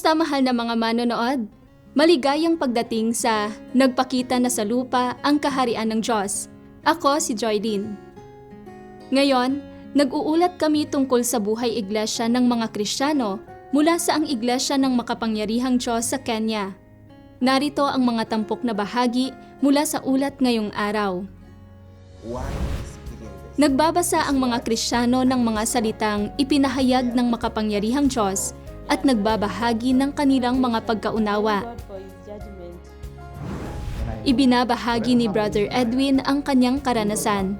Kamusta mahal na mga manonood? Maligayang pagdating sa Nagpakita na sa lupa ang kaharian ng Diyos. Ako si Joylene. Ngayon, nag-uulat kami tungkol sa buhay iglesia ng mga Kristiyano mula sa ang iglesia ng makapangyarihang Diyos sa Kenya. Narito ang mga tampok na bahagi mula sa ulat ngayong araw. Nagbabasa ang mga Kristiyano ng mga salitang ipinahayag ng makapangyarihang Diyos at nagbabahagi ng kanilang mga pagkaunawa. Ibinabahagi ni Brother Edwin ang kanyang karanasan.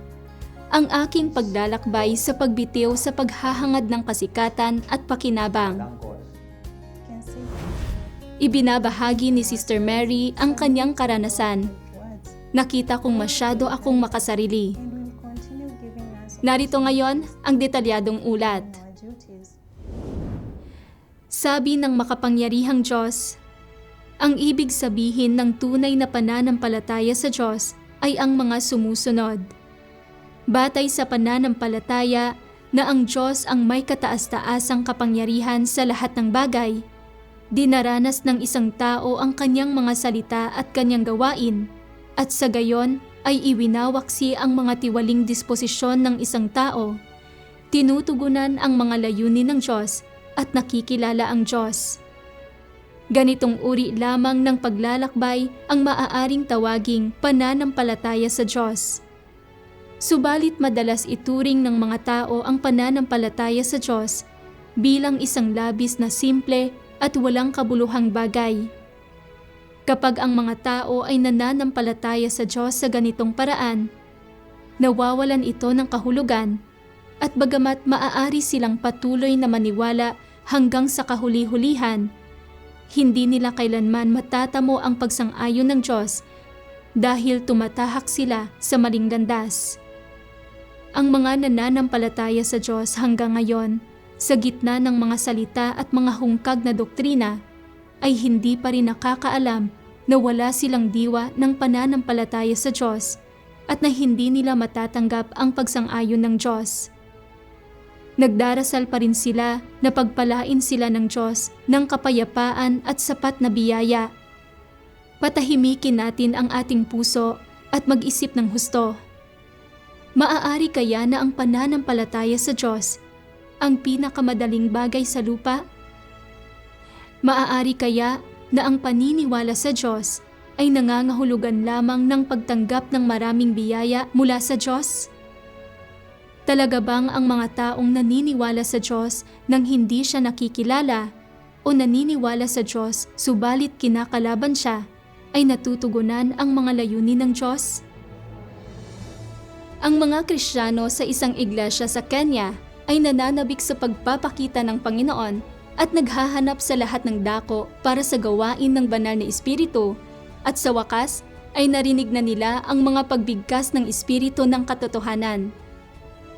Ang aking paglalakbay sa pagbitiw sa paghahangad ng kasikatan at pakinabang. Ibinabahagi ni Sister Mary ang kanyang karanasan. Nakita kong masyado akong makasarili. Narito ngayon ang detalyadong ulat. Sabi ng makapangyarihang Diyos, ang ibig sabihin ng tunay na pananampalataya sa Diyos ay ang mga sumusunod. Batay sa pananampalataya na ang Diyos ang may kataas-taasang kapangyarihan sa lahat ng bagay, dinaranas ng isang tao ang kanyang mga salita at kanyang gawain, at sa gayon ay iwinawaksi ang mga tiwaling disposisyon ng isang tao, tinutugunan ang mga layunin ng Diyos at nakikilala ang Diyos. Ganitong uri lamang ng paglalakbay ang maaaring tawaging pananampalataya sa Diyos. Subalit madalas ituring ng mga tao ang pananampalataya sa Diyos bilang isang labis na simple at walang kabuluhang bagay. Kapag ang mga tao ay nananampalataya sa Diyos sa ganitong paraan, nawawalan ito ng kahulugan at bagamat maaari silang patuloy na maniwala hanggang sa kahuli-hulihan, hindi nila kailanman matatamo ang pagsang-ayon ng Diyos dahil tumatahak sila sa maling landas. Ang mga nananampalataya sa Diyos hanggang ngayon, sa gitna ng mga salita at mga hungkag na doktrina, ay hindi pa rin nakakaalam na wala silang diwa ng pananampalataya sa Diyos at na hindi nila matatanggap ang pagsang-ayon ng Diyos. Nagdarasal pa rin sila na pagpalain sila ng Diyos ng kapayapaan at sapat na biyaya. Patahimikin natin ang ating puso at mag-isip ng husto. Maaari kaya na ang pananampalataya sa Diyos ang pinakamadaling bagay sa lupa? Maaari kaya na ang paniniwala sa Diyos ay nangangahulugan lamang ng pagtanggap ng maraming biyaya mula sa Diyos? Talaga bang ang mga taong naniniwala sa Diyos nang hindi siya nakikilala o naniniwala sa Diyos subalit kinakalaban siya ay natutugunan ang mga layunin ng Diyos? Ang mga Kristiyano sa isang iglesia sa Kenya ay nananabik sa pagpapakita ng Panginoon at naghahanap sa lahat ng dako para sa gawain ng banal na Espiritu at sa wakas ay narinig na nila ang mga pagbigkas ng Espiritu ng katotohanan.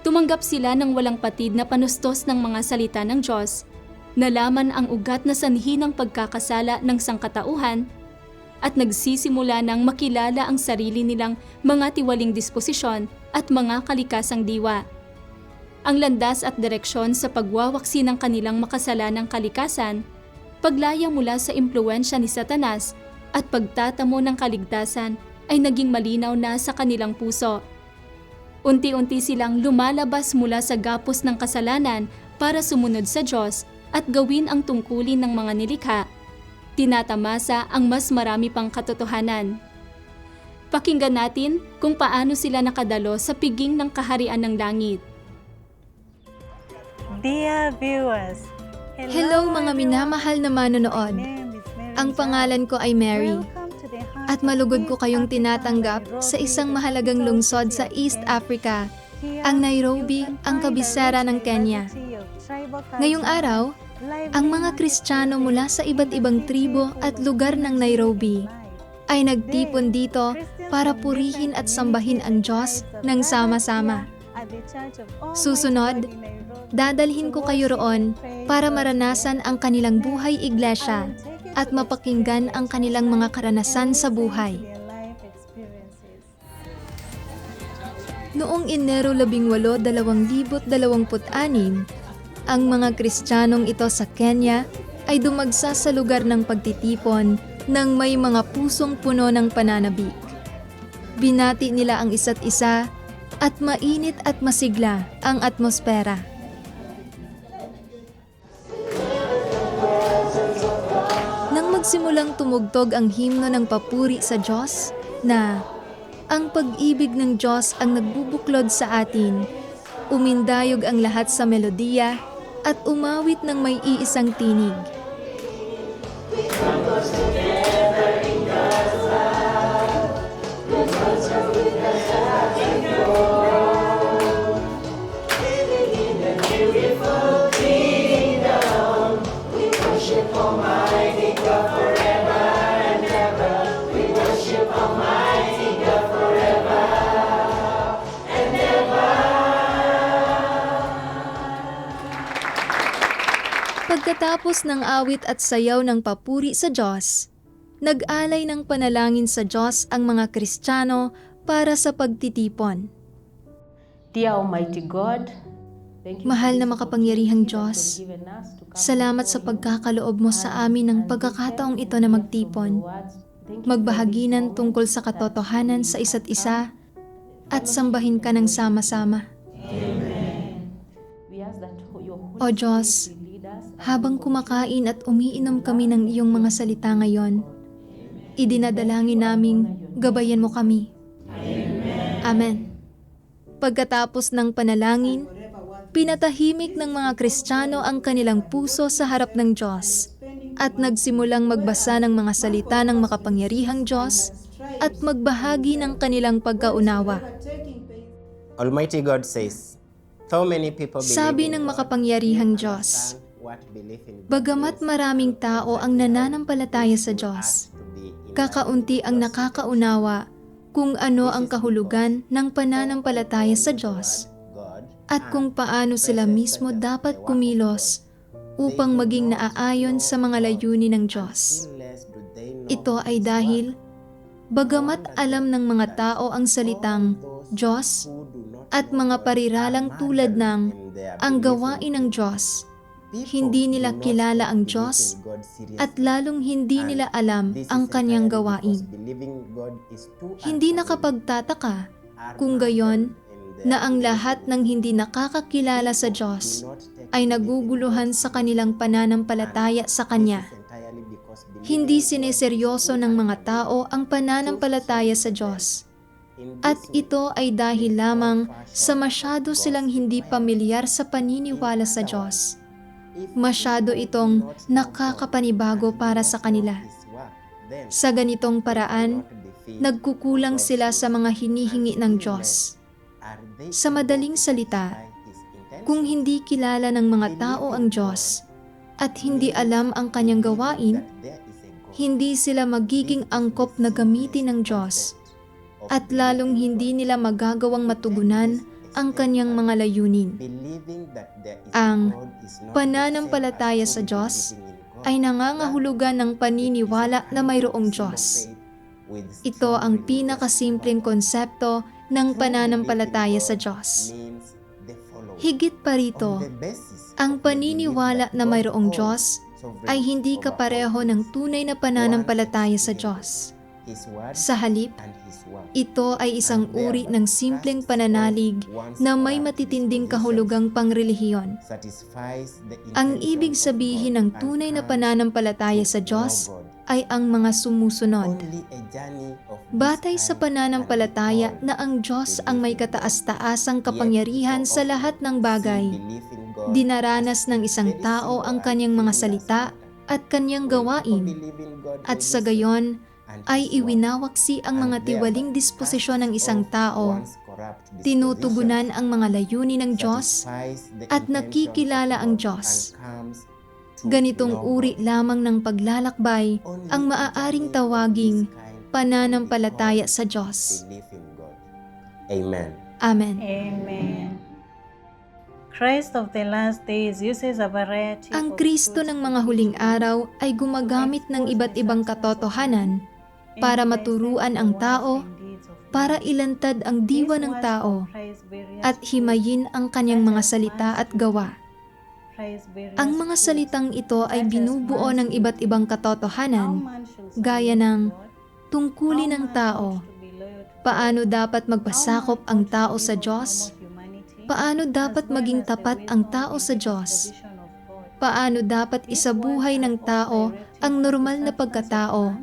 Tumanggap sila ng walang patid na panustos ng mga salita ng Diyos, nalaman ang ugat na sanhi ng pagkakasala ng sangkatauhan, at nagsisimula ng makilala ang sarili nilang mga tiwaling disposisyon at mga kalikasang diwa. Ang landas at direksyon sa pagwawaksi ng kanilang makasalanang kalikasan, paglaya mula sa impluwensya ni Satanas at pagtatamo ng kaligtasan ay naging malinaw na sa kanilang puso. Unti-unti silang lumalabas mula sa gapos ng kasalanan para sumunod sa Diyos at gawin ang tungkulin ng mga nilikha. Tinatamasa ang mas marami pang katotohanan. Pakinggan natin kung paano sila nakadalo sa piging ng kaharian ng langit. Dear viewers, Hello mga minamahal na manonood. Ang pangalan ko ay Mary at malugod ko kayong tinatanggap sa isang mahalagang lungsod sa East Africa, ang Nairobi, ang kabisera ng Kenya. Ngayong araw, ang mga Kristiyano mula sa iba't ibang tribo at lugar ng Nairobi ay nagtipon dito para purihin at sambahin ang Diyos ng sama-sama. Susunod, dadalhin ko kayo roon para maranasan ang kanilang buhay iglesia at mapakinggan ang kanilang mga karanasan sa buhay. Noong Enero 18, 2026, ang mga Kristiyanong ito sa Kenya ay dumagsa sa lugar ng pagtitipon ng may mga pusong puno ng pananabik. Binati nila ang isa't isa at mainit at masigla ang atmosfera. Nang magsimulang tumugtog ang himno ng papuri sa Diyos na ang pag-ibig ng Diyos ang nagbubuklod sa atin, umindayog ang lahat sa melodiya at umawit ng may iisang tinig. Pagkatapos ng awit at sayaw ng papuri sa Diyos, nag-alay ng panalangin sa Diyos ang mga Kristiyano para sa pagtitipon. Dear Almighty God, thank you Mahal na for this makapangyarihang opportunity Diyos, you've given us to come salamat sa before you pagkakaloob mo sa amin ng pagkakataong ito na magtipon, magbahaginan tungkol sa katotohanan sa isa't isa, at sambahin ka ng sama-sama. O Diyos, habang kumakain at umiinom kami ng iyong mga salita ngayon, idinadalangin naming gabayan mo kami. Amen. Pagkatapos ng panalangin, pinatahimik ng mga Kristiyano ang kanilang puso sa harap ng Diyos at nagsimulang magbasa ng mga salita ng makapangyarihang Diyos at magbahagi ng kanilang pagkaunawa. Almighty God says, "Though many people believe Sabi in ng God, makapangyarihang they Diyos, understand what belief in God bagamat is, maraming tao ang nananampalataya sa to Diyos, be in kakaunti ang nakakaunawa kung ano ang kahulugan ng pananampalataya sa Diyos God, at kung paano sila mismo dapat kumilos upang maging naaayon sa mga layunin ng Diyos. unless do they know Ito ay dahil, bagamat alam ng mga tao ang salitang Diyos who do not at mga pariralang tulad ng in their ang belief in gawain ng Diyos, people hindi nila do not kilala ang believe Diyos in God seriously. at lalong hindi nila alam This ang is kanyang entirely gawain. because believing God is too Hindi unfathomable, nakapagtataka are kung marveled gayon in their na ang belief lahat in ng hindi nakakakilala sa Diyos do not take ay belief in naguguluhan God sa kanilang pananampalataya sa Kanya. This is entirely because believing Hindi in God sineseryoso ng mga tao ang pananampalataya sa Diyos. in At this way, ito ay dahil lamang sa masyado silang hindi pamilyar sa paniniwala sa Diyos. if Masyado people do itong not know God nakakapanibago and do para not sa know kanila. His work, then Sa ganitong paraan, cannot be filled nagkukulang with sila God's sa mga hinihingi ng Diyos. Are they Sa able madaling to salita, satisfy His intentions? kung hindi kilala ng mga tao ang Diyos at hindi alam ang kanyang gawain, That there is a God. hindi sila magiging angkop na gamitin ng Diyos at lalong hindi nila magagawang matugunan ang kanyang mga layunin. Believing that there is Ang a God is not the pananampalataya same sa as Diyos fully believing in God. ay nangangahulugan ng paniniwala na mayroong Diyos. Ito ang pinakasimpleng konsepto ng pananampalataya sa Diyos. Higit pa rito, ang paniniwala na mayroong Diyos ay hindi kapareho ng tunay na pananampalataya sa Diyos. Sa halip, ito ay isang uri ng simpleng pananalig na may matitinding kahulugang pangrelihiyon. Ang ibig sabihin ng tunay na pananampalataya sa Diyos ay ang mga sumusunod. Batay sa pananampalataya na ang Diyos ang may kataas-taasang kapangyarihan sa lahat ng bagay, dinaranas ng isang tao ang kanyang mga salita at kanyang gawain, at sa gayon ay iwinawaksi ang mga tiwaling disposisyon ng isang tao, tinutugunan ang mga layunin ng Diyos, at nakikilala ang Diyos. Ganitong uri lamang ng paglalakbay ang maaaring tawaging pananampalataya sa Diyos. Amen. Amen. Amen. Christ of the last days uses a variety Ang of Kristo ng mga huling araw ay gumagamit ng iba't ibang katotohanan para maturuan ang tao, para ilantad ang diwa ng tao, at himayin ang kanyang mga salita at gawa. Ang mga salitang ito ay binubuo ng iba't ibang katotohanan, gaya ng tungkulin ng tao, paano dapat magpasakop ang tao sa Diyos, paano dapat maging tapat ang tao sa Diyos, paano dapat isabuhay ng tao ang normal na pagkatao,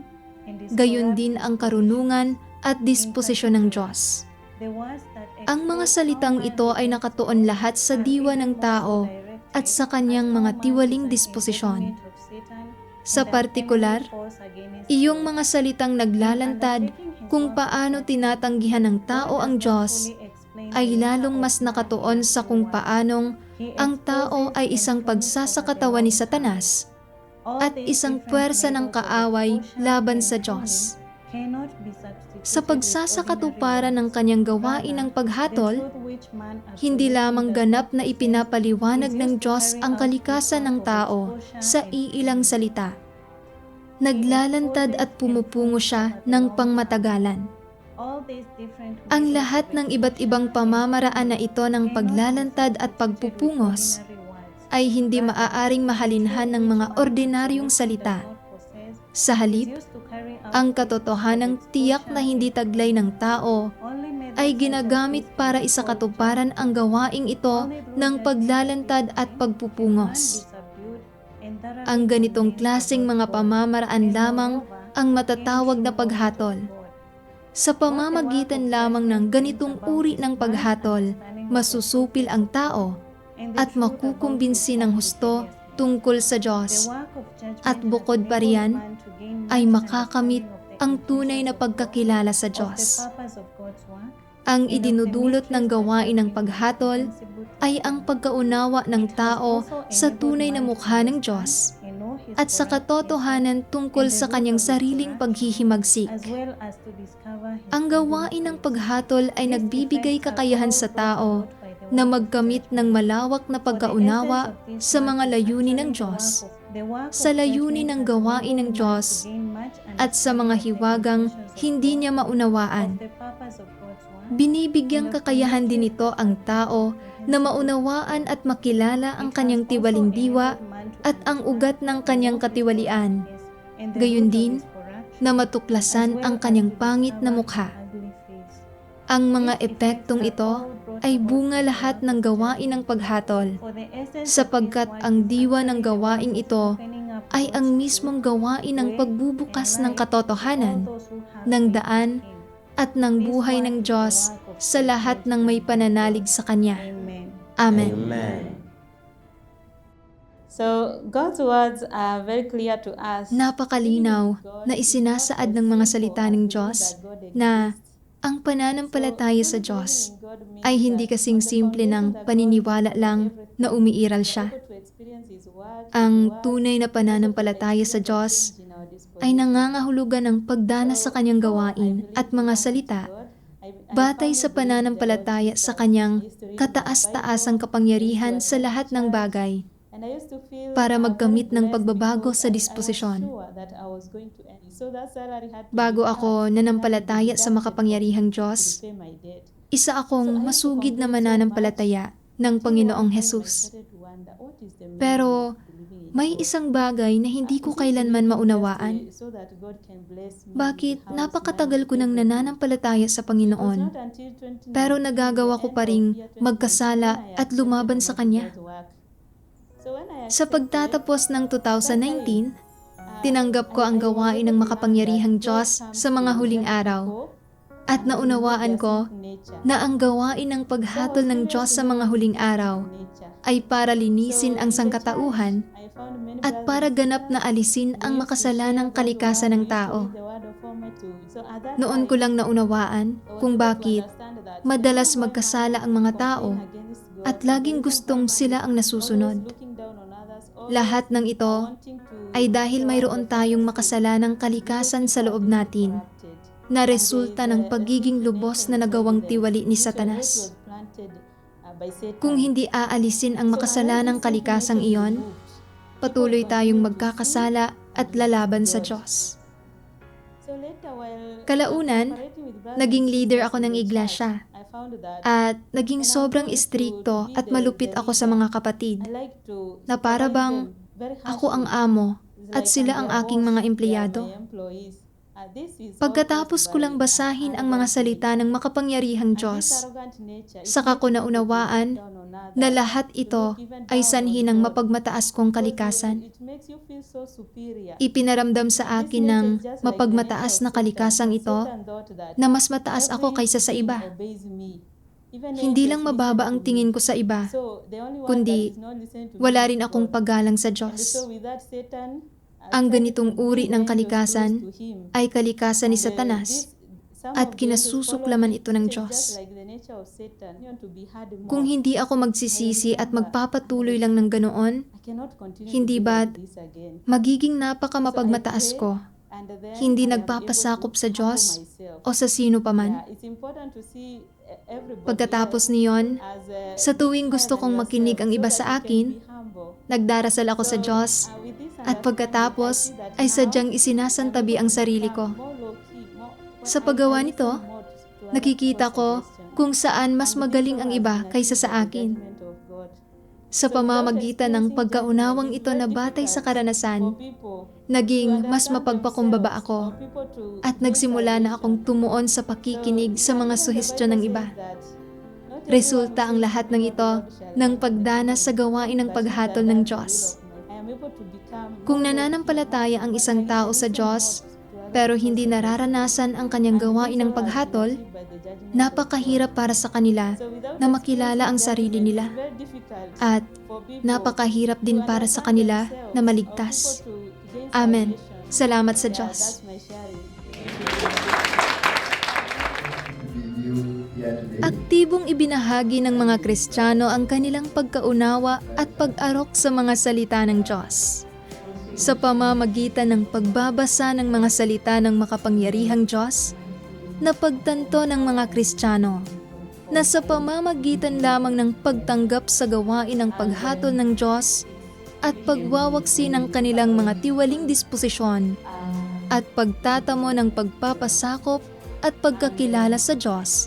gayon din ang karunungan at disposisyon ng Diyos. Ang mga salitang ito ay nakatuon lahat sa diwa ng tao at sa kanyang mga tiwaling disposisyon. Sa partikular, iyong mga salitang naglalantad kung paano tinatanggihan ng tao ang Diyos ay lalong mas nakatuon sa kung paanong ang tao ay isang pagsasakatawan ni Satanas at isang puwersa ng kaaway laban sa Diyos. Sa pagsasakatuparan ng kanyang gawain ng paghatol, hindi lamang ganap na ipinapaliwanag ng Diyos ang kalikasan ng tao sa iilang salita. Naglalantad at pumupungo siya ng pangmatagalan. Ang lahat ng iba't ibang pamamaraan na ito ng paglalantad at pagpupungos ay hindi maaaring mahalinhan ng mga ordinaryong salita. Sa halip, ang katotohanang tiyak na hindi taglay ng tao ay ginagamit para isakatuparan ang gawaing ito ng paglalantad at pagpupungos. Ang ganitong klaseng mga pamamaraan lamang ang matatawag na paghatol. Sa pamamagitan lamang ng ganitong uri ng paghatol, masusupil ang tao at makukumbinsi ng husto tungkol sa Diyos. At bukod pa riyan, ay makakamit ang tunay na pagkakilala sa Diyos. Ang idinudulot ng gawain ng paghatol ay ang pagkaunawa ng tao sa tunay na mukha ng Diyos at sa katotohanan tungkol sa kanyang sariling paghihimagsik. Ang gawain ng paghatol ay nagbibigay kakayahan sa tao na magkamit ng malawak na pagkaunawa sa mga layunin ng Diyos, sa layunin ng gawain ng Diyos, at sa mga hiwagang hindi niya maunawaan. Binibigyang kakayahan din ito ang tao na maunawaan at makilala ang kanyang tiwaling diwa at ang ugat ng kanyang katiwalian. Gayon din, na matuklasan ang kanyang pangit na mukha. Ang mga epektong ito ay bunga lahat ng gawain ng paghatol, sapagkat ang diwa ng gawaing ito ay ang mismong gawain ng pagbubukas ng katotohanan, ng daan, at ng buhay ng Diyos sa lahat ng may pananalig sa Kanya. Amen. Amen. So God's words are very clear to us. Napakalinaw na isinasaad ng mga salita ng Diyos na ang pananampalataya sa Diyos ay hindi kasing simple ng paniniwala lang na umiiral siya. Ang tunay na pananampalataya sa Diyos ay nangangahulugan ng pagdanas sa kanyang gawain at mga salita batay sa pananampalataya sa kanyang kataas-taasang kapangyarihan sa lahat ng bagay para magkamit ng pagbabago sa disposisyon. Bago ako nanampalataya sa makapangyarihang Diyos, isa akong masugid na mananampalataya ng Panginoong Hesus. Pero may isang bagay na hindi ko kailanman maunawaan. Bakit napakatagal ko nang nananampalataya sa Panginoon, pero nagagawa ko pa ring magkasala at lumaban sa Kanya? Sa pagtatapos ng 2019, tinanggap ko ang gawain ng makapangyarihang Diyos sa mga huling araw at naunawaan ko na ang gawain ng paghatol ng Diyos sa mga huling araw ay para linisin ang sangkatauhan at para ganap na alisin ang makasalanang kalikasan ng tao. Noon ko lang naunawaan kung bakit madalas magkasala ang mga tao at laging gustong sila ang nasusunod. Lahat ng ito ay dahil mayroon tayong makasalanang kalikasan sa loob natin na resulta ng pagiging lubos na nagawang tiwali ni Satanas. Kung hindi aalisin ang makasalanang kalikasang iyon, patuloy tayong magkakasala at lalaban sa Diyos. Kalaunan, naging leader ako ng iglesia found that At naging sobrang istrikto at malupit ako sa mga kapatid, I like to na para bang ako ang amo at sila ang aking mga empleyado. Pagkatapos ko lang basahin ang mga salita ng makapangyarihang Diyos, saka ko naunawaan na lahat ito ay sanhi ng mapagmataas kong kalikasan. Ipinaramdam sa akin ng mapagmataas na kalikasang ito na mas mataas ako kaysa sa iba. Hindi lang mababa ang tingin ko sa iba, kundi wala rin akong paggalang sa Diyos. Ang ganitong uri ng kalikasan ay kalikasan ni Satanas at kinasusuklaman ito ng Diyos. Kung hindi ako magsisisi at magpapatuloy lang ng ganoon, hindi ba't magiging napakamapagmataas ko, hindi nagpapasakop sa Diyos o sa sino paman? Pagkatapos niyon, sa tuwing gusto kong makinig ang iba sa akin, nagdarasal ako sa Diyos at pagkatapos ay sadyang isinasantabi ang sarili ko. Sa paggawa nito, nakikita ko kung saan mas magaling ang iba kaysa sa akin. Sa pamamagitan ng pagkaunawang ito na batay sa karanasan, naging mas mapagpakumbaba ako at nagsimula na akong tumuon sa pakikinig sa mga suhestyon ng iba. Resulta ang lahat ng ito ng pagdanas sa gawain ng paghatol ng Diyos. Kung nananampalataya ang isang tao sa Diyos, pero hindi nararanasan ang kanyang gawain ng paghatol, napakahirap para sa kanila na makilala ang sarili nila. At napakahirap din para sa kanila na maligtas. Amen. Salamat sa Diyos. Aktibong ibinahagi ng mga Kristiyano ang kanilang pagkaunawa at pag-arok sa mga salita ng Diyos. Sa pamamagitan ng pagbabasa ng mga salita ng makapangyarihang Diyos, napagtanto ng mga Kristiyano na sa pamamagitan lamang ng pagtanggap sa gawain ng paghatol ng Diyos at pagwawaksi ng kanilang mga tiwaling disposisyon at pagtatamo ng pagpapasakop at pagkakilala sa Diyos,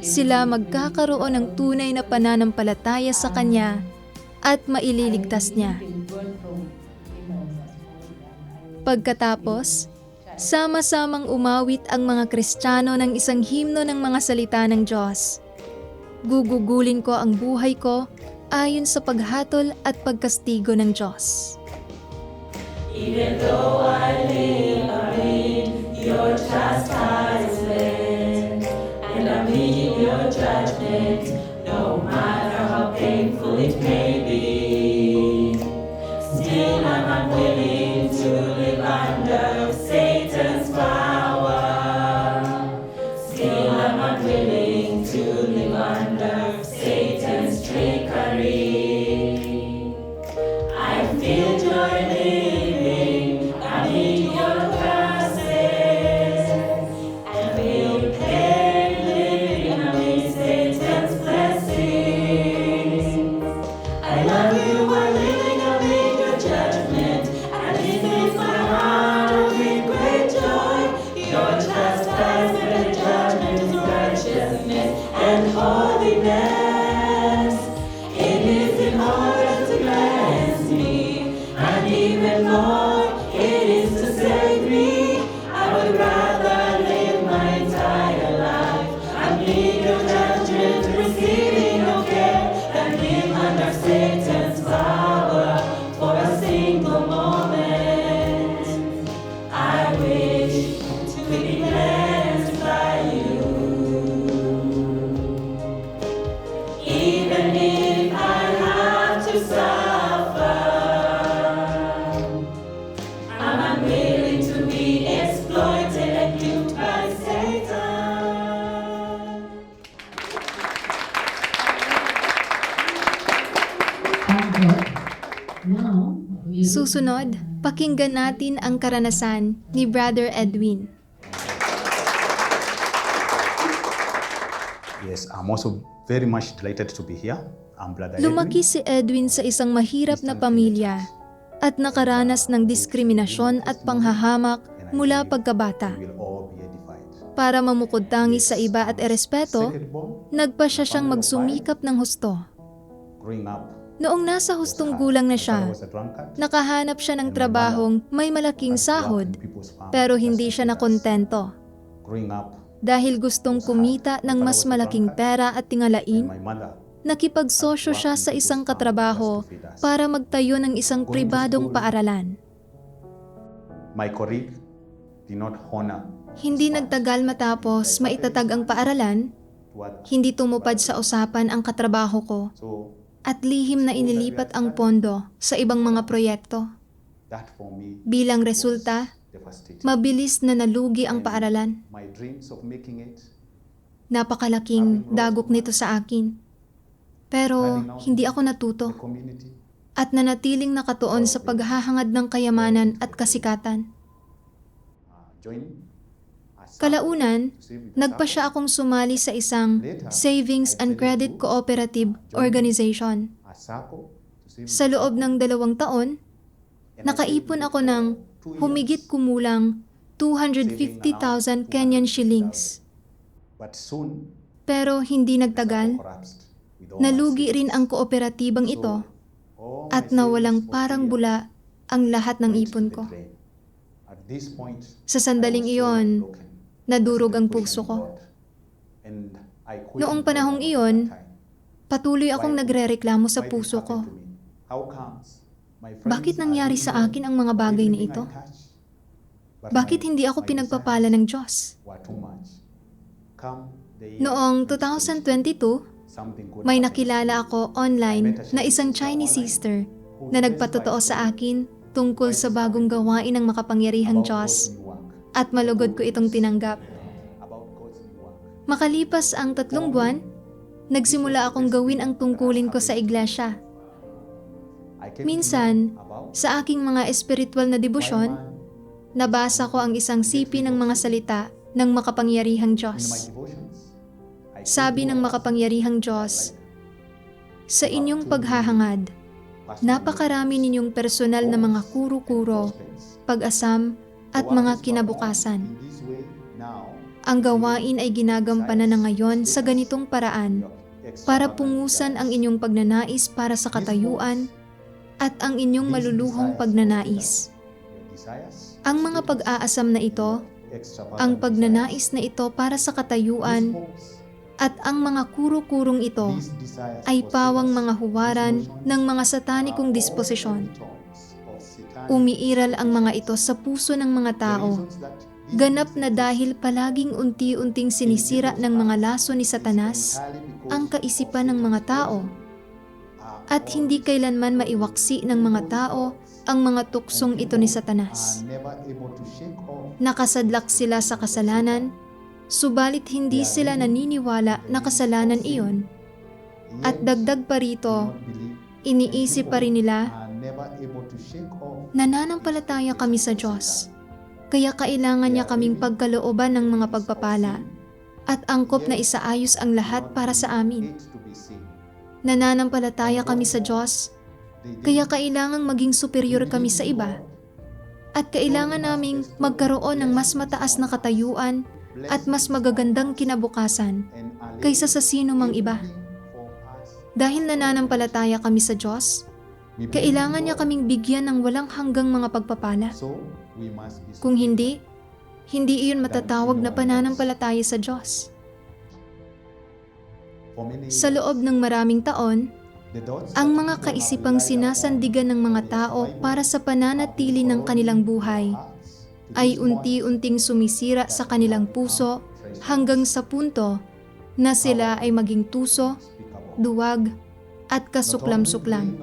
sila magkakaroon ng tunay na pananampalataya sa Kanya at maililigtas Niya. Pagkatapos, sama-samang umawit ang mga Kristiyano ng isang himno ng mga salita ng Diyos. Gugugulin ko ang buhay ko ayon sa paghatol at pagkastigo ng Diyos. Even though I live amid your chastisement, and amid your judgment, no matter how painful it may be, still I'm unwilling to live under Satan's power. Still I'm unwilling to live under Satan's trickery. I feel joy living amid your curses, and feel pain living amid Satan's blessings. I love you while living amid your judgment, and it fills my heart with great joy. Your chastisement and judgment is righteousness and holiness. It is in order to cleanse me, and even more, it is to save me. I would rather live my entire life amid your judgment, receiving no care, than live under Satan's power for a single moment. I wish to be cleansed by you. Even if I have to suffer, I'm unwilling to be exploited and duped by Satan. Susunod, pakinggan natin ang karanasan ni Brother Edwin. Yes, I'm also very much delighted to be here. I'm Brother Lumaki Edwin. si Edwin sa isang mahirap na pamilya at nakaranas ng diskriminasyon at panghahamak mula pagkabata. We will all be edified. Para mamukod-tangi sa iba at erespeto, Second born, nagpa siya siyang magsumikap ng husto. growing up, Noong nasa hustong gulang na my father siya, was a drunkard. nakahanap siya ng trabahong may malaking sahod, pero hindi siya nakontento. Growing up, Dahil gustong kumita ng mas malaking pera at tingalain, my mother nakipagsosyo siya sa isang katrabaho para magtayo ng isang pribadong paaralan. My colleague did not honor Hindi nagtagal matapos maitatag ang paaralan, what. hindi tumupad sa usapan ang katrabaho ko So at lihim na inilipat ang pondo sa ibang mga proyekto. that for me Bilang resulta, devastating. mabilis na nalugi ang paaralan. My dreams of making it, Napakalaking dagok nito sa akin. Pero hindi ako natuto the community, at nanatiling nakatuon sa paghahangad ng kayamanan at kasikatan. joining Kalaunan, nagpa siya akong sumali sa isang Savings and Credit Cooperative Organization. ASACO to save Sa loob ng 2 taon, nakaipon ako ng humigit kumulang 250,000 Kenyan shillings. but soon Pero hindi nagtagal, collapsed with all nalugi rin ang kooperatibang ito all at nawalang parang bula ang lahat ng ipon ko. at this point Sa sandaling iyon, nadurog ang puso ko. and I quit Noong panahong iyon, patuloy akong nagrereklamo sa puso ko. Bakit nangyari sa akin ang mga bagay na ito? Bakit hindi ako pinagpapala ng Diyos? Noong 2022, may nakilala ako online na isang Chinese sister na nagpatotoo sa akin tungkol sa bagong gawain ng makapangyarihang Diyos at malugod ko itong tinanggap. Makalipas ang 3 buwan, nagsimula akong gawin ang tungkulin ko sa iglesia. Minsan, sa aking mga espiritual na debosyon, nabasa ko ang isang sipi ng mga salita ng makapangyarihang Diyos. Sabi ng makapangyarihang Diyos, sa inyong paghahangad, napakarami ninyong personal na mga kuro-kuro, pag-asam, at mga kinabukasan. Ang gawain ay ginagampanan na ngayon sa ganitong paraan para pungusan ang inyong pagnanais para sa katayuan at ang inyong maluluhong pagnanais. Ang mga pag-aasam na ito, ang pagnanais na ito para sa katayuan at ang mga kuro-kurong ito ay pawang mga huwaran ng mga satanikong disposisyon. Umiiral ang mga ito sa puso ng mga tao, ganap na dahil palaging unti-unting sinisira ng mga laso ni Satanas ang kaisipan ng mga tao at hindi kailanman maiwaksi ng mga tao ang mga tuksong ito ni Satanas. Nakasadlak sila sa kasalanan, subalit hindi sila naniniwala na kasalanan iyon. At dagdag pa rito, iniisip pa rin nila, nananampalataya kami sa Diyos, kaya kailangan niya kaming pagkalooban ng mga pagpapala at angkop na isaayos ang lahat para sa amin. Nananampalataya kami sa Diyos, kaya kailangang maging superior kami sa iba at kailangan naming magkaroon ng mas mataas na katayuan at mas magagandang kinabukasan kaysa sa sino mang iba. Dahil nananampalataya kami sa Diyos, kailangan niya kaming bigyan ng walang hanggang mga pagpapala. Kung hindi, hindi iyon matatawag na pananampalataya sa Diyos. Sa loob ng maraming taon, ang mga kaisipang sinasandigan ng mga tao para sa pananatili ng kanilang buhay ay unti-unting sumisira sa kanilang puso hanggang sa punto na sila ay maging tuso, duwag, at kasuklam-suklam.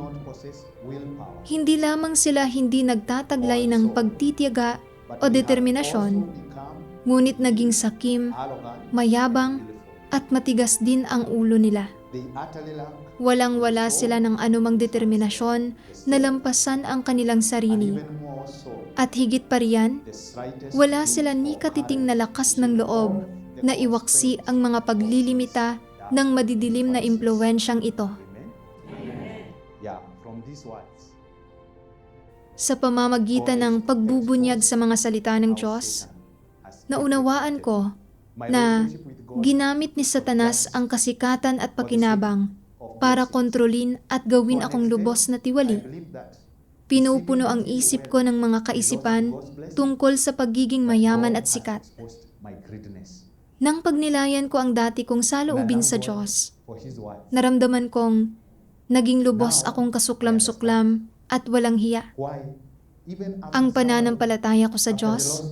Hindi lamang sila hindi nagtataglay ng pagtitiyaga o determinasyon, ngunit naging sakim, mayabang, at matigas din ang ulo nila. Walang-wala sila ng anumang determinasyon na lampasan ang kanilang sarili. At higit pa riyan, wala sila ni katiting na lakas ng loob na iwaksi ang mga paglilimita ng madidilim na impluwensyang ito. Sa pamamagitan ng pagbubunyag sa mga salita ng Diyos, naunawaan ko na ginamit ni Satanas ang kasikatan at pakinabang para kontrolin at gawin akong lubos na tiwali. Pinupuno ang isip ko ng mga kaisipan tungkol sa pagiging mayaman at sikat. Nang pagnilayan ko ang dati kong saloobin sa Diyos, naramdaman kong naging lubos akong kasuklam-suklam at walang hiya. Ang pananampalataya ko sa Diyos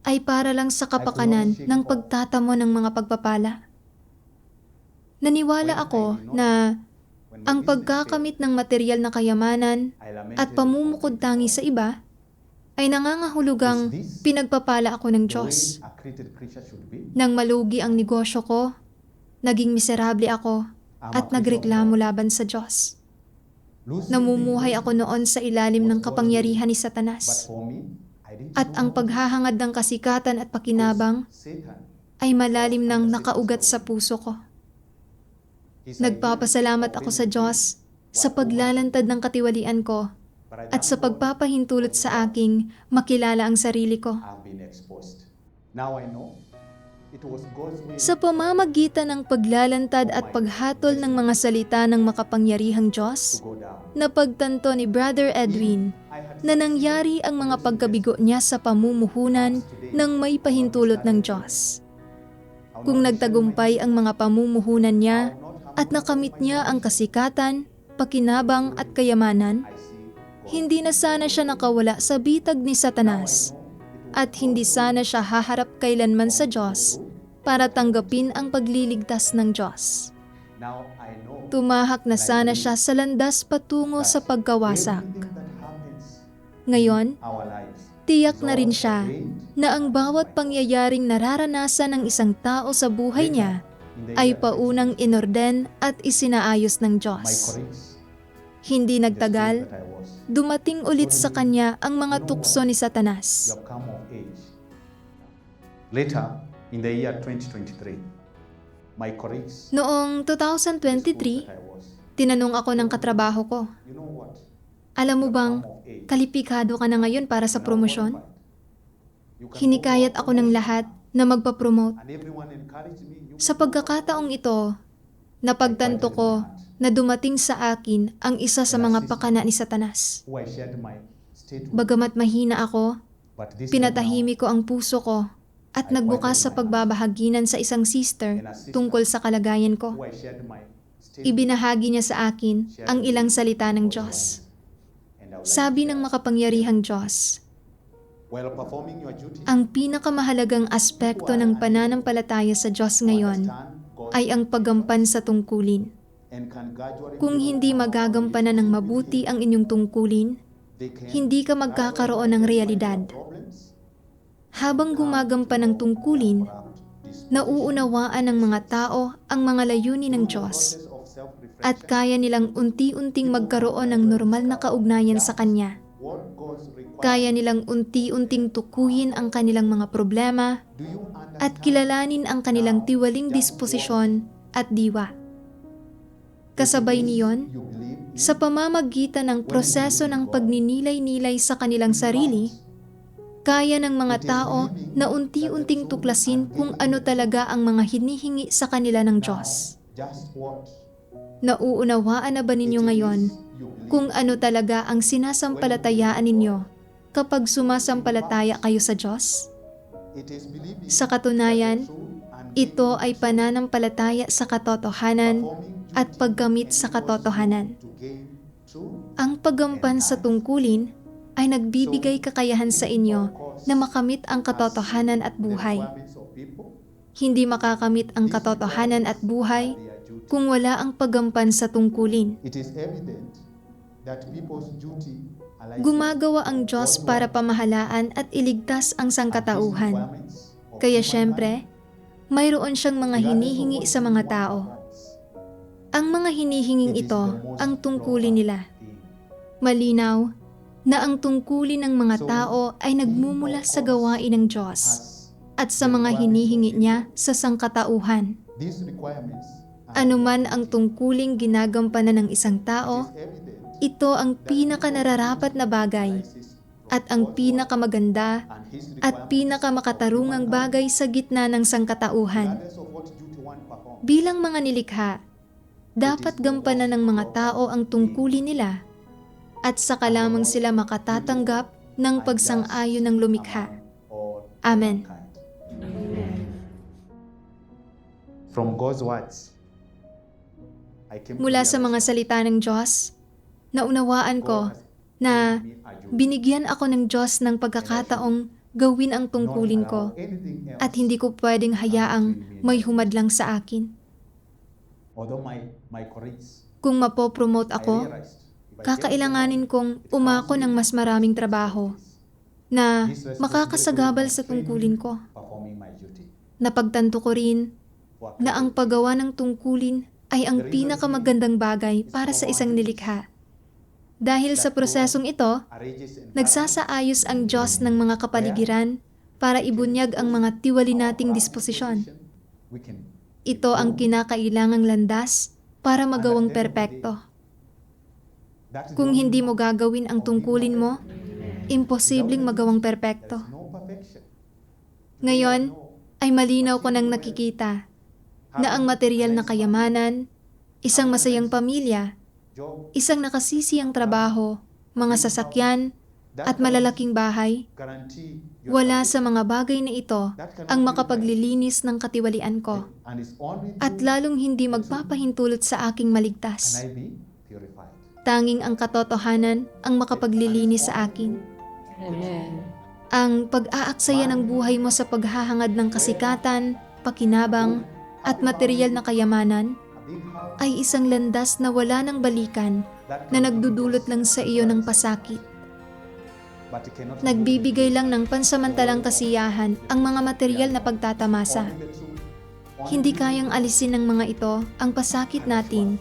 ay para lang sa kapakanan ng pagtatamo ng mga pagpapala. Naniwala ako na ang pagkakamit ng material na kayamanan at pamumukod tangi sa iba ay nangangahulugang pinagpapala ako ng Diyos. Nang malugi ang negosyo ko, naging miserable ako at nagreklamo laban sa Diyos. Namumuhay ako noon sa ilalim ng kapangyarihan ni Satanas. At ang paghahangad ng kasikatan at pakinabang ay malalim nang nakaugat sa puso ko. Nagpapasalamat ako sa Diyos sa paglalantad ng katiwalian ko at sa pagpapahintulot sa aking makilala ang sarili ko. Sa pamamagitan ng paglalantad at paghatol ng mga salita ng makapangyarihang Diyos, napagtanto ni Brother Edwin na nangyari ang mga pagkabigo niya sa pamumuhunan ng may pahintulot ng Diyos. Kung nagtagumpay ang mga pamumuhunan niya at nakamit niya ang kasikatan, pakinabang at kayamanan, hindi na sana siya nakawala sa bitag ni Satanas at hindi sana siya haharap kailanman sa Diyos para tanggapin ang pagliligtas ng Diyos. Tumahak na sana siya sa landas patungo sa pagkawasak. Ngayon, tiyak na rin siya na ang bawat pangyayaring nararanasan ng isang tao sa buhay niya ay paunang inorden at isinaayos ng Diyos. Hindi nagtagal, dumating ulit sa kanya ang mga tukso ni Satanas. Later, in the year 2023, my colleagues, Noong 2023, tinanong ako ng katrabaho ko, alam mo bang, kalipikado ka na ngayon para sa promosyon? Hinikayat ako ng lahat na magpapromote. Sa pagkakataong ito, napagtanto ko na dumating sa akin ang isa sa mga pakana ni Satanas. Bagamat mahina ako, pinatahimik ko ang puso ko at nagbukas sa pagbabahaginan sa isang sister tungkol sa kalagayan ko. Ibinahagi niya sa akin ang ilang salita ng Diyos. Sabi ng makapangyarihang Diyos, ang pinakamahalagang aspekto ng pananampalataya sa Diyos ngayon ay ang paggampan sa tungkulin. Kung hindi magagampanan ng mabuti ang inyong tungkulin, hindi ka magkakaroon ng realidad. Habang gumagampan ng tungkulin, nauunawaan ng mga tao ang mga layunin ng Diyos at kaya nilang unti-unting magkaroon ng normal na kaugnayan sa Kanya. Kaya nilang unti-unting tukuyin ang kanilang mga problema at kilalanin ang kanilang tiwaling disposisyon at diwa. Kasabay niyon, sa pamamagitan ng proseso ng pagninilay-nilay sa kanilang sarili, kaya ng mga tao na unti-unting tuklasin kung ano talaga ang mga hinihingi sa kanila ng Diyos. Nauunawaan na ba ninyo ngayon kung ano talaga ang sinasampalatayaan ninyo kapag sumasampalataya kayo sa Diyos? Sa katunayan, ito ay pananampalataya sa katotohanan at paggamit sa katotohanan. Ang paggampan sa tungkulin ay nagbibigay kakayahan sa inyo na makamit ang katotohanan at buhay. Hindi makakamit ang katotohanan at buhay kung wala ang paggampan sa tungkulin. Gumagawa ang Diyos para pamahalaan at iligtas ang sangkatauhan. Kaya syempre, mayroon siyang mga hinihingi sa mga tao. Ang mga hinihinging ito ang tungkulin nila. Malinaw na ang tungkulin ng mga tao ay nagmumula sa gawain ng Diyos at sa mga hinihingi niya sa sangkatauhan. Anuman ang tungkuling ginagampanan ng isang tao, ito ang pinakanararapat na bagay at ang pinakamaganda and his at requirements pinakamakatarungang bagay sa gitna ng sangkatauhan. regardless of what duty one performs. Bilang mga nilikha, dapat gampanan ng mga tao ang tungkulin nila at saka lamang sila makatatanggap ng pagsang-ayon ng lumikha. Or Amen. mankind. From God's words, I came to Mula sa mga realize salita ng Diyos, naunawaan ko God has na given me a duty. binigyan ako ng Diyos ng pagkakataong gawin ang tungkulin ko Anything else. at hindi ko pwedeng hayaang may humadlang sa akin. Although my colleagues, Kung mapopromote I ako, realized if I kakailanganin kong umako ng mas maraming trabaho na makakasagabal sa tungkulin ko. performing my duty. Napagtanto ko rin For na ang paggawa ng tungkulin ay ang pinakamagandang bagay para sa isang nilikha. Dahil sa prosesong ito, arranges and nagsasaayos ang Diyos ng mga kapaligiran para ibunyag ang mga tiwali nating disposisyon. we can Ito ang kinakailangang landas para magawang perpekto. that is Kung the hindi mo gagawin ang tungkulin mo, imposibleng magawang perpekto. no perfection. Ngayon, ay malinaw ko nang nakikita na ang material na kayamanan, isang masayang pamilya, Job isang nakasisiyang trabaho, mga sasakyan, at malalaking bahay, guarantee wala sa mga bagay na ito ang makapaglilinis ng katiwalian ko and is only at lalong hindi magpapahintulot sa aking can maligtas. I be purified. Tanging ang katotohanan ang makapaglilinis sa akin. Ang pag-aaksaya ng buhay mo sa paghahangad ng kasikatan, pakinabang, at material na kayamanan A big house ay isang landas na wala ng balikan that na can nagdudulot lang sa iyo ng pasakit. but it cannot Nagbibigay lang ng pansamantalang kasiyahan ang mga material na pagtatamasa. only the truth. Hindi kayang alisin ng mga ito ang pasakit natin,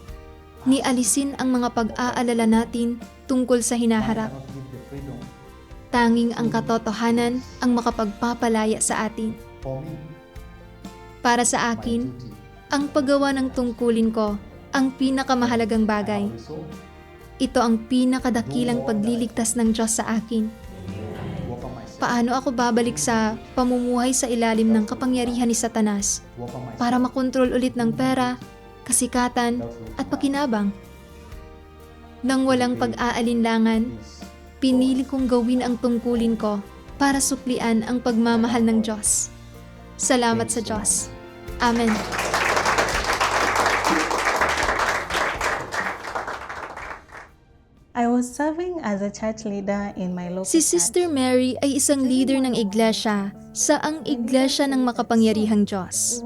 ni alisin ang mga pag-aalala natin tungkol sa hinaharap. Cannot give the freedom Tanging ang katotohanan ang makapagpapalaya sa atin. for me. Para sa My akin, duty. ang paggawa ng tungkulin ko ang pinakamahalagang bagay. Also, Ito ang pinakadakilang pagliligtas ng Diyos sa akin. work on myself. Paano ako babalik sa pamumuhay sa ilalim ng kapangyarihan ni Satanas Work on myself. para makontrol ulit ng pera, kasikatan, at pakinabang? Nang walang pag-aalinlangan, Please. pinili kong gawin ang tungkulin ko para suklian ang pagmamahal ng Diyos. Salamat sa Diyos. Amen. I was serving as a church leader in my local Si Sister Mary ay isang leader ng iglesia sa ang iglesia ng makapangyarihang Diyos.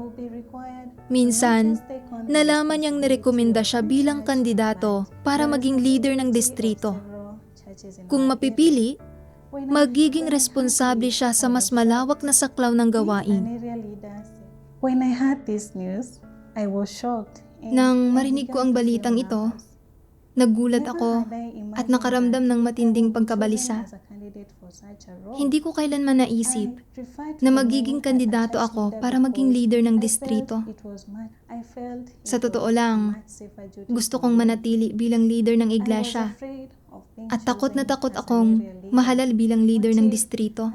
Minsan, nalaman niyang nirekomenda siya bilang kandidato para maging leader ng distrito. Kung mapipili, magiging responsable siya sa mas malawak na saklaw ng gawain. When I heard this news, I was shocked. Nang marinig ko ang balitang ito, nagulat ako at nakaramdam ng matinding pagkabalisa. Hindi ko kailanman naisip na magiging kandidato ako para maging leader ng distrito. Sa totoo lang, gusto kong manatili bilang leader ng iglesia at takot na takot akong mahalal bilang leader ng distrito.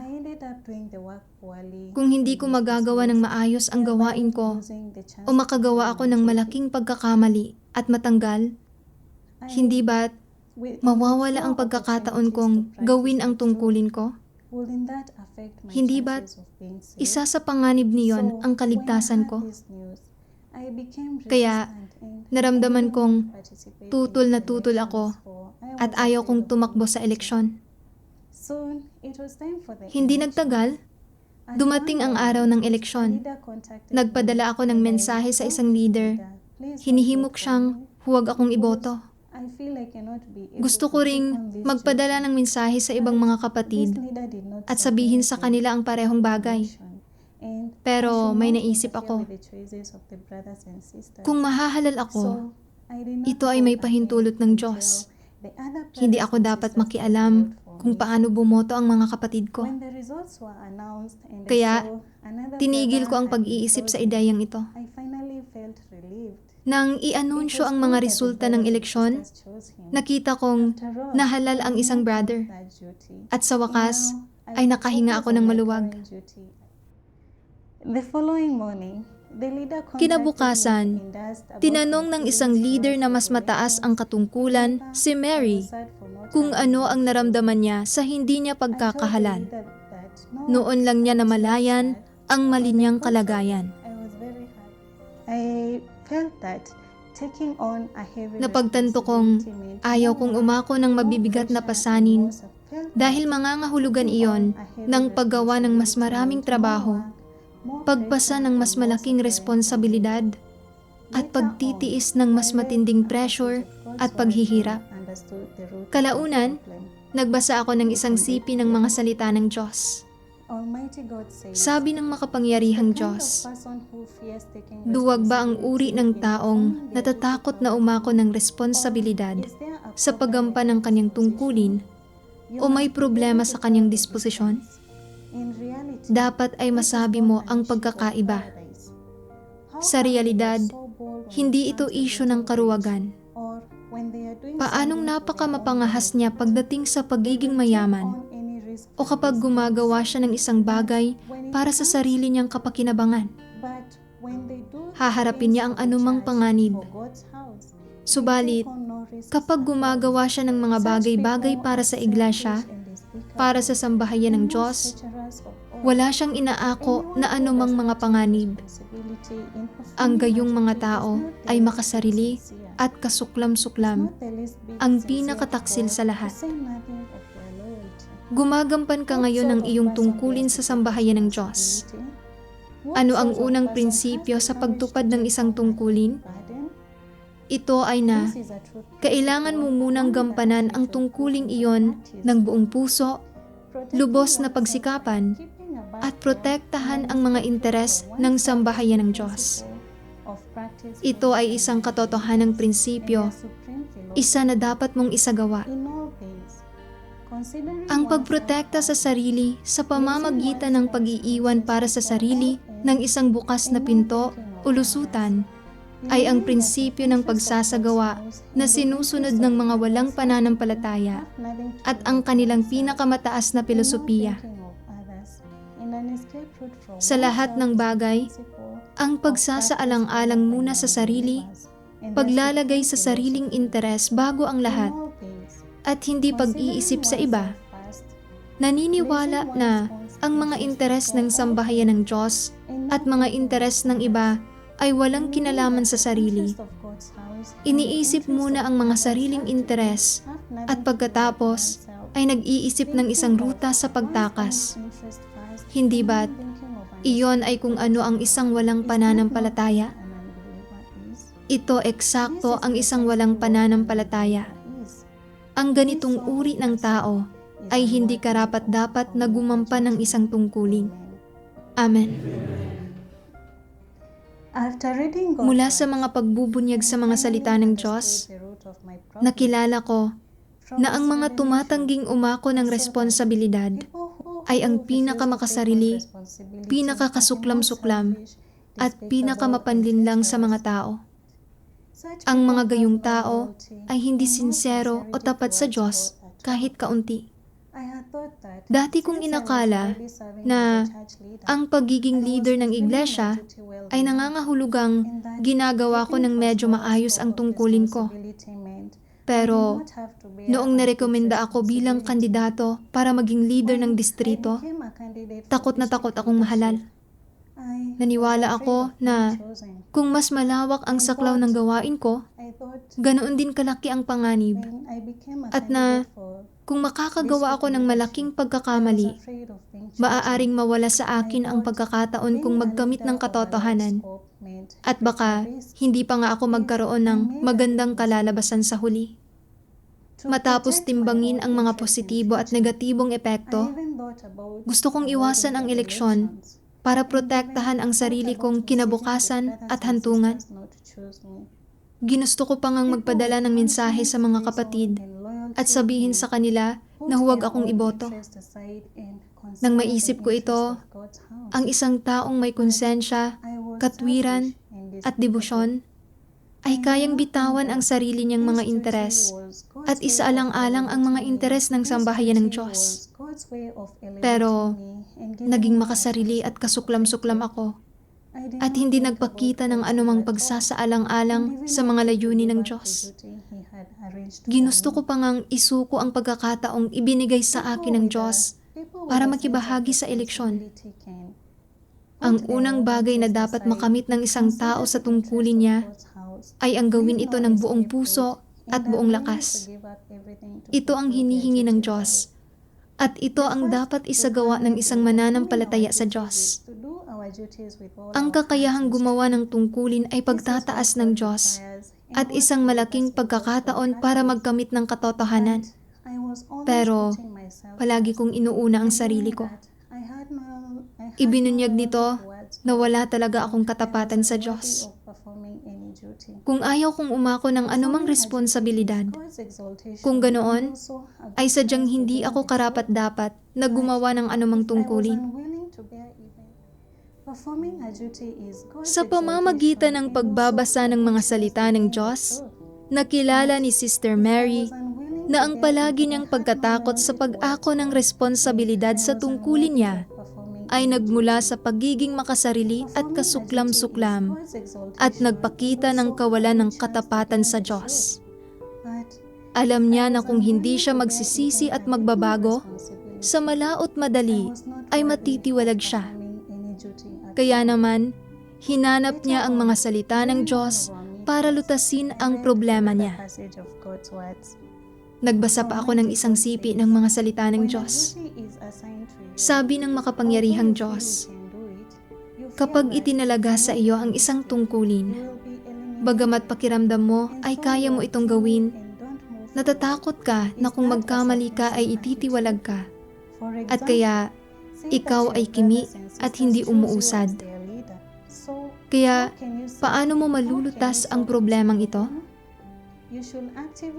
Kung hindi ko magagawa ng maayos ang gawain ko o makagawa ako ng malaking pagkakamali at matanggal, hindi ba't mawawala ang pagkakataon kong gawin ang tungkulin ko? Hindi ba't isa sa panganib niyon ang kaligtasan ko? Kaya naramdaman kong tutol na tutol ako at ayaw kong tumakbo sa eleksyon. Hindi nagtagal, dumating ang araw ng eleksyon. Nagpadala ako ng mensahe sa isang leader. Hinihimok siyang huwag akong iboto. Gusto ko ring magpadala ng mensahe sa ibang mga kapatid at sabihin sa kanila ang parehong bagay. Pero may naisip ako, kung mahahalal ako, ito ay may pahintulot ng Diyos. Hindi ako dapat makialam kung paano bumoto ang mga kapatid ko. Kaya, tinigil ko ang pag-iisip sa ideyang ito. Nang i-anunsyo ang mga resulta ng eleksyon, nakita kong nahalal ang isang brother. At sa wakas, ay nakahinga ako ng maluwag. The following morning, the leader Kinabukasan, tinanong ng isang leader na mas mataas ang katungkulan, si Mary, kung ano ang naramdaman niya sa hindi niya pagkakahalal. Noon lang niya namalayan ang mali niyang kalagayan. I felt that taking on a heavy Napagtanto kong ayaw kong umako ng mabibigat na pasanin dahil mangangahulugan iyon ng paggawa ng mas maraming trabaho, pagpasa ng mas malaking responsibilidad, at pagtitiis ng mas matinding pressure at paghihirap. Kalaunan, nagbasa ako ng isang sipi ng mga salita ng Diyos. Sabi ng makapangyarihang Diyos, duwag ba ang uri ng taong natatakot na umako ng responsibilidad sa paggampan ng kanyang tungkulin o may problema sa kanyang disposisyon? Dapat ay masabi mo ang pagkakaiba. Sa realidad, hindi ito isyu ng karuwagan. Paanong napakamapangahas niya pagdating sa pagiging mayaman o kapag gumagawa siya ng isang bagay para sa sarili niyang kapakinabangan. Haharapin niya ang anumang panganib. Subalit, kapag gumagawa siya ng mga bagay-bagay para sa iglesia, para sa sambahayan ng Diyos, wala siyang inaako na anumang mga panganib. Ang gayong mga tao ay makasarili at kasuklam-suklam, ang pinakataksil sa lahat. Gumagampan ka ngayon ng iyong tungkulin sa sambahayan ng Diyos. Ano ang unang prinsipyo sa pagtupad ng isang tungkulin? Ito ay na, kailangan mo munang gampanan ang tungkuling iyon ng buong puso, lubos na pagsikapan, at protektahan ang mga interes ng sambahayan ng Diyos. Ito ay isang katotohanang prinsipyo, isa na dapat mong isagawa. Ang pagprotekta sa sarili sa pamamagitan ng pag-iiwan para sa sarili ng isang bukas na pinto o lusutan ay ang prinsipyo ng pagsasagawa na sinusunod ng mga walang pananampalataya at ang kanilang pinakamataas na filosofiya. Sa lahat ng bagay, ang pagsasaalang-alang muna sa sarili, paglalagay sa sariling interes bago ang lahat, at hindi pag-iisip sa iba. Naniniwala na ang mga interes ng sambahayan ng Diyos at mga interes ng iba ay walang kinalaman sa sarili. Iniisip muna ang mga sariling interes at pagkatapos ay nag-iisip ng isang ruta sa pagtakas. Hindi ba't iyon ay kung ano ang isang walang pananampalataya? Ito eksakto ang isang walang pananampalataya. Ang ganitong uri ng tao ay hindi karapat-dapat na gumampan ng isang tungkulin. Amen. Mula sa mga pagbubunyag sa mga salita ng Diyos, nakilala ko na ang mga tumatangging umako ng responsibilidad ay ang pinakamakasarili, pinakakasuklam-suklam, at pinakamapanlinlang sa mga tao. Ang mga gayong tao ay hindi sinsero o tapat sa Diyos kahit kaunti. Dati kong inakala na ang pagiging leader ng iglesia ay nangangahulugang ginagawa ko ng medyo maayos ang tungkulin ko. Pero noong narekomenda ako bilang kandidato para maging leader ng distrito, takot na takot akong mahalal. Naniwala ako na kung mas malawak ang saklaw ng gawain ko, ganoon din kalaki ang panganib. At na kung makakagawa ako ng malaking pagkakamali, maaaring mawala sa akin ang pagkakataon kung magkamit ng katotohanan. At baka hindi pa nga ako magkaroon ng magandang kalalabasan sa huli. Matapos timbangin ang mga positibo at negatibong epekto, gusto kong iwasan ang eleksyon para protektahan ang sarili kong kinabukasan at hantungan. Ginusto ko pa ngang magpadala ng mensahe sa mga kapatid at sabihin sa kanila na huwag akong iboto. Nang maisip ko ito, ang isang taong may konsensya, katwiran, at debosyon, ay kayang bitawan ang sarili niyang mga interes at isaalang-alang ang mga interes ng sambahayan ng Diyos. Pero naging makasarili at kasuklam-suklam ako at hindi nagpakita ng anumang pagsasaalang-alang sa mga layunin ng Diyos. Ginusto ko pa ngang isuko ang pagkakataong ibinigay sa akin ng Diyos para makibahagi sa eleksyon. Ang unang bagay na dapat makamit ng isang tao sa tungkulin niya ay ang gawin ito ng buong puso at buong lakas. Ito ang hinihingi ng Diyos at ito ang dapat isagawa ng isang mananampalataya sa Diyos. Ang kakayahang gumawa ng tungkulin ay pagtataas ng Diyos at isang malaking pagkakataon para magkamit ng katotohanan. Pero palagi kong inuuna ang sarili ko. Ibinunyag nito na wala talaga akong katapatan sa Diyos. Kung ayaw kong umako ng anumang responsibilidad, kung ganoon, ay sadyang hindi ako karapat-dapat na gumawa ng anumang tungkulin. Sa pamamagitan ng pagbabasa ng mga salita ng Diyos, nakilala ni Sister Mary na ang palagi niyang pagkatakot sa pag-ako ng responsibilidad sa tungkulin niya ay nagmula sa pagiging makasarili at kasuklam-suklam at nagpakita ng kawalan ng katapatan sa Diyos. Alam niya na kung hindi siya magsisisi at magbabago, sa malaot madali ay matitiwalag siya. Kaya naman, hinanap niya ang mga salita ng Diyos para lutasin ang problema niya. Nagbasa pa ako ng isang sipi ng mga salita ng Diyos. Sabi ng makapangyarihang Diyos, kapag itinalaga sa iyo ang isang tungkulin, bagamat pakiramdam mo ay kaya mo itong gawin, natatakot ka na kung magkamali ka ay ititiwalag ka, at kaya ikaw ay kimi at hindi umuusad. Kaya, paano mo malulutas ang problemang ito?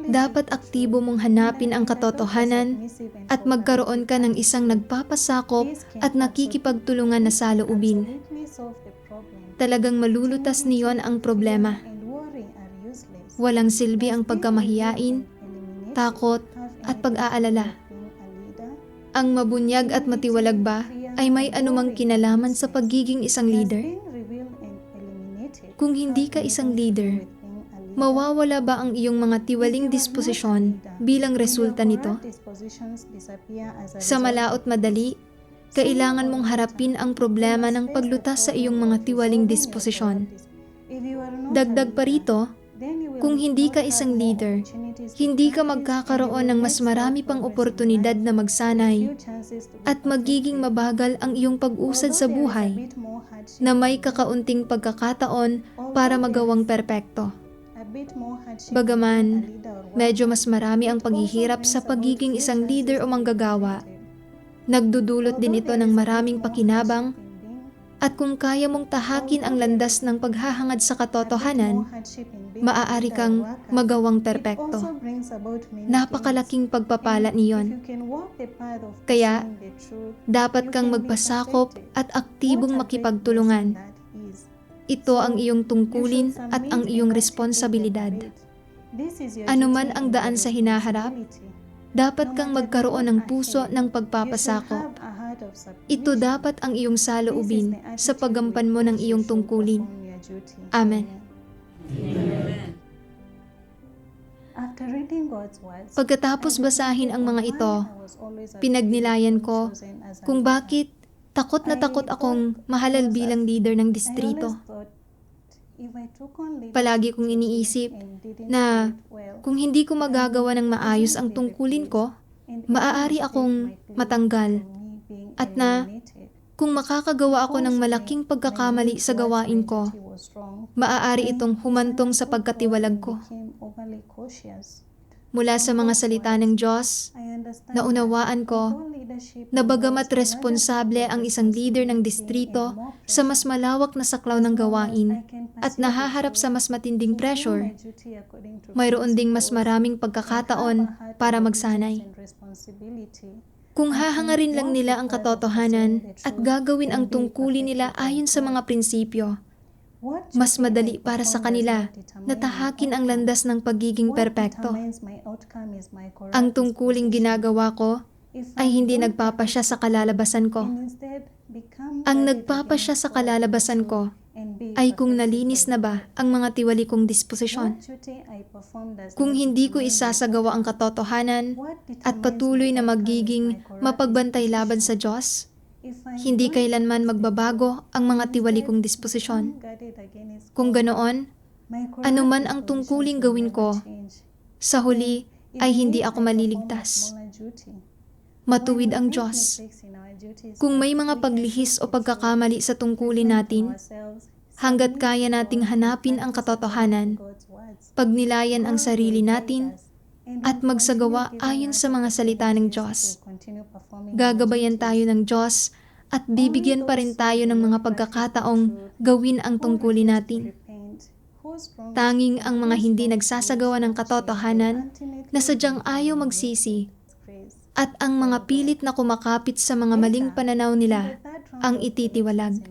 Dapat aktibo mong hanapin ang katotohanan at magkaroon ka ng isang nagpapasakop at nakikipagtulungan na saloobin. Talagang malulutas niyon ang problema. Walang silbi ang pagkamahiyain, takot at pag-aalala. Ang mabunyag at matiwalag ba ay may anumang kinalaman sa pagiging isang leader? Kung hindi ka isang leader, mawawala ba ang iyong mga tiwaling disposisyon bilang resulta nito? Sa malaot madali, kailangan mong harapin ang problema ng paglutas sa iyong mga tiwaling disposisyon. Dagdag pa rito, kung hindi ka isang leader, hindi ka magkakaroon ng mas marami pang oportunidad na magsanay at magiging mabagal ang iyong pag-usad sa buhay na may kakaunting pagkakataon para magawang perpekto. Bagaman, medyo mas marami ang paghihirap sa pagiging isang leader o manggagawa, nagdudulot din ito ng maraming pakinabang at kung kaya mong tahakin ang landas ng paghahangad sa katotohanan, maaari kang magawang perpekto. Napakalaking pagpapala niyon. Kaya, dapat kang magpasakop at aktibong makipagtulungan. Ito ang iyong tungkulin at ang iyong responsibilidad. Ano man ang daan sa hinaharap, dapat kang magkaroon ng puso ng pagpapasakop. Ito dapat ang iyong saloobin sa paggampan mo ng iyong tungkulin. Amen. Pagkatapos basahin ang mga ito, pinagnilayan ko kung bakit takot na takot akong mahalal bilang leader ng distrito. Palagi kong iniisip na kung hindi ko magagawa ng maayos ang tungkulin ko, maaari akong matanggal. At na kung makakagawa ako ng malaking pagkakamali sa gawain ko, maaari itong humantong sa pagkatiwalag ko. Mula sa mga salita ng Diyos, naunawaan ko na bagamat responsable ang isang leader ng distrito sa mas malawak na saklaw ng gawain at nahaharap sa mas matinding pressure, mayroon ding mas maraming pagkakataon para magsanay. Kung hahangarin lang nila ang katotohanan at gagawin ang tungkulin nila ayon sa mga prinsipyo, Mas madali para sa kanila na tahakin ang landas ng pagiging perpekto. Ang tungkuling ginagawa ko ay hindi nagpapasya sa kalalabasan ko. Ang nagpapasya sa kalalabasan ko ay kung nalinis na ba ang mga tiwali kong disposisyon. Kung hindi ko isasagawa ang katotohanan at patuloy na magiging mapagbantay laban sa Diyos, hindi kailanman magbabago ang mga tiwali kong disposisyon. Kung ganoon, anuman ang tungkuling gawin ko, sa huli ay hindi ako maliligtas. Matuwid ang Diyos. Kung may mga paglihis o pagkakamali sa tungkulin natin, hanggat kaya nating hanapin ang katotohanan, pagnilayan ang sarili natin, at magsagawa ayon sa mga salita ng Diyos. Gagabayan tayo ng Diyos at bibigyan pa rin tayo ng mga pagkakataong gawin ang tungkulin natin. Tanging ang mga hindi nagsasagawa ng katotohanan na sadyang ayaw magsisi at ang mga pilit na kumakapit sa mga maling pananaw nila ang ititiwalag.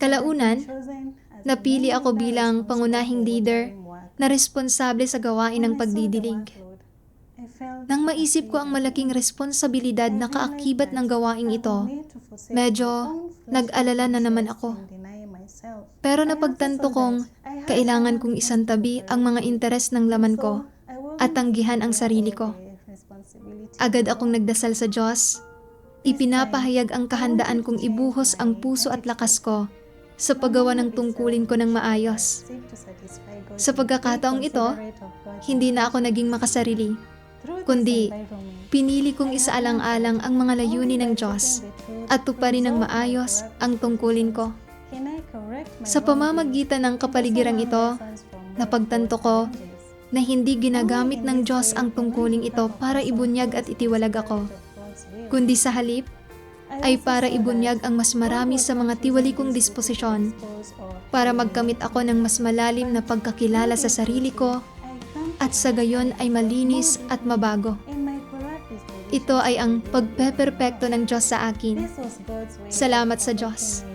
Kalaunan, napili ako bilang pangunahing leader na responsable sa gawain ng pagdidilig. Nang maisip ko ang malaking responsibilidad na kaakibat ng gawaing ito, medyo nag-alala na naman ako. Pero napagtanto kong kailangan kong isantabi ang mga interes ng laman ko at tanggihan ang sarili ko. Agad akong nagdasal sa Diyos. Ipinapahayag ang kahandaan kong ibuhos ang puso at lakas ko sa paggawa ng tungkulin ko ng maayos. Sa pagkakataong ito, hindi na ako naging makasarili, kundi pinili kong isaalang-alang ang mga layunin ng Diyos at tuparin ng maayos ang tungkulin ko. Sa pamamagitan ng kapaligirang ito, napagtanto ko na hindi ginagamit ng Diyos ang tungkuling ito para ibunyag at itiwalag ako, kundi sa halip ay para ibunyag ang mas marami sa mga tiwali kong disposisyon para magkamit ako ng mas malalim na pagkakilala sa sarili ko at sa gayon ay malinis at mabago. Ito ay ang pagpeperpekto ng Diyos sa akin. Salamat sa Diyos.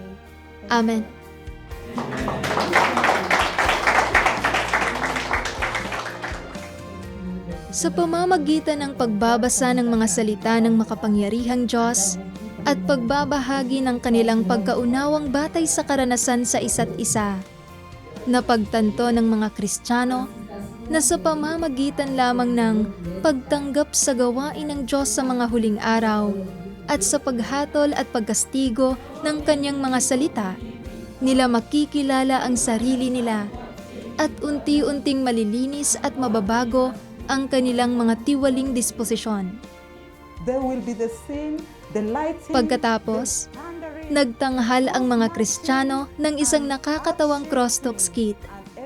Amen. Sa pamamagitan ng pagbabasa ng mga salita ng makapangyarihang Diyos at pagbabahagi ng kanilang pagkaunawang batay sa karanasan sa isa't isa, napagtanto ng mga Kristiyano na sa pamamagitan lamang ng pagtanggap sa gawain ng Diyos sa mga huling araw at sa paghatol at pagkastigo ng kanyang mga salita, nila makikilala ang sarili nila at unti-unting malilinis at mababago ang kanilang mga tiwaling disposisyon. Pagkatapos, nagtanghal ang mga Kristiyano ng isang nakakatawang crosstalk skit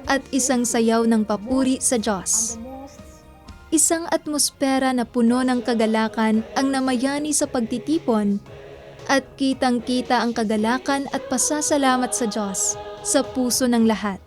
at isang sayaw ng papuri sa Diyos. Isang atmosfera na puno ng kagalakan ang namayani sa pagtitipon at kitang-kita ang kagalakan at pasasalamat sa Diyos sa puso ng lahat.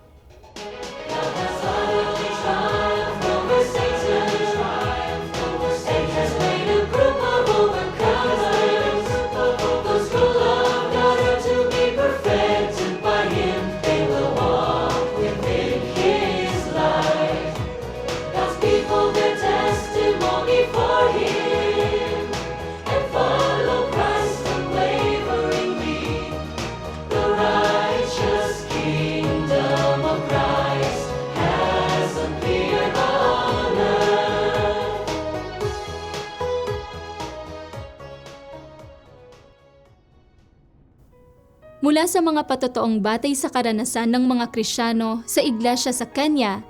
Mula sa mga patotoong batay sa karanasan ng mga Kristiyano sa iglesia sa Kenya,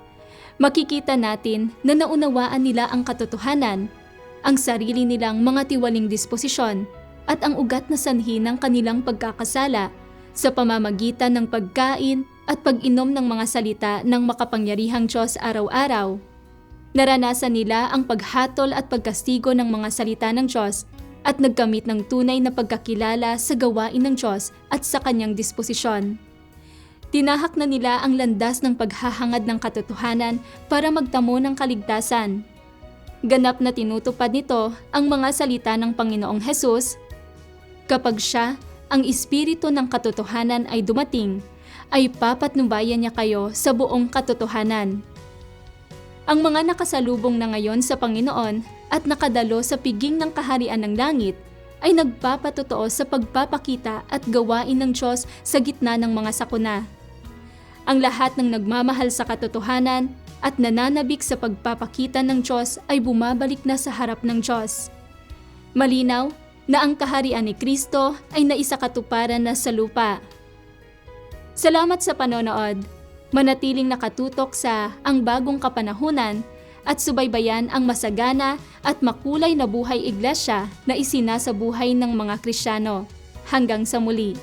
makikita natin na naunawaan nila ang katotohanan, ang sarili nilang mga tiwaling disposisyon, at ang ugat na sanhi ng kanilang pagkakasala sa pamamagitan ng pagkain at pag-inom ng mga salita ng makapangyarihang Diyos araw-araw. Naranasan nila ang paghatol at pagkastigo ng mga salita ng Diyos at nagkamit ng tunay na pagkakilala sa gawain ng Diyos at sa kanyang disposisyon. Tinahak na nila ang landas ng paghahangad ng katotohanan para magtamo ng kaligtasan. Ganap na tinutupad nito ang mga salita ng Panginoong Hesus, "Kapag siya ang Espiritu ng katotohanan ay dumating, ay papatnubayan niya kayo sa buong katotohanan. Ang mga nakasalubong na ngayon sa Panginoon at nakadalo sa piging ng kaharian ng langit ay nagpapatotoo sa pagpapakita at gawain ng Diyos sa gitna ng mga sakuna. Ang lahat ng nagmamahal sa katotohanan at nananabik sa pagpapakita ng Diyos ay bumabalik na sa harap ng Diyos. Malinaw na ang kaharian ni Kristo ay naisakatuparan na sa lupa. Salamat sa panonood. Manatiling nakatutok sa Ang Bagong Kapanahunan at subaybayan ang masagana at makulay na buhay iglesia na isinasabuhay ng mga Kristiyano. Hanggang sa muli.